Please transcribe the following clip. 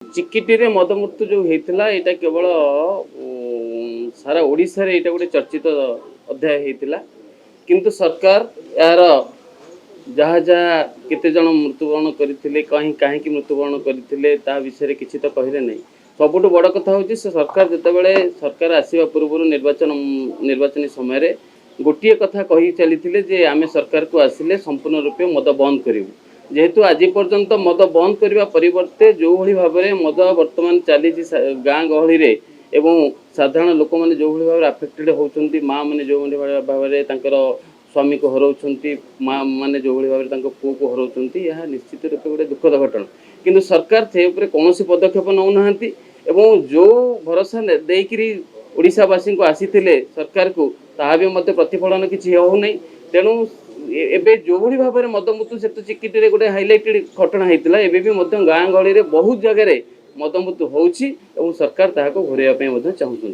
चिकिटी रे मद मृत्यु जो होता यहाँ केवल सारा ओडिशा रे यहाँ गोटे चर्चित अध्याय होता किंतु सरकार यार जहाँ जहाँ केते जन मृत्युवरण करते कहीं कहीं मृत्युवरण करते विषय किसी तो कहले नहीं। सबुठ बड़ कथा हूँ सरकार जितेबाला सरकार आसवा पूर्व निर्वाचन समय गोटे कथा कही चली आम सरकार को आसिले संपूर्ण रूपे मद बंद करूँ जेहेतु आज पर्यंत मद बंद करने परिवर्ते जो भाई भाव में मद बर्तमान चली गाँ गहली रे एवं साधारण लोक मैंने जो भाई भाव आफेक्टेड होती माँ मैंने जो भाव में स्वामी को हराउछंती माँ माने जो भाई भाव में पुओ को हराउछंती यह निश्चित रूप गोटे दुखद घटना किंतु सरकार से ऊपर कौन पदक्षेप नौना एवं जो भरोसा देकरी ओडिशावासी को आसीथिले सरकार को ताहा भी मध्य प्रतिफलन किसी होना तेणु एबे जो भाई भाव में मद मृत्यु से चिकिटी गोटे हाइलाइटेड घटना होता है गाँ गहली बहुत जगह मद मृत्यु होउछि एवं सरकार ताहाको घोरैया चाहूँ।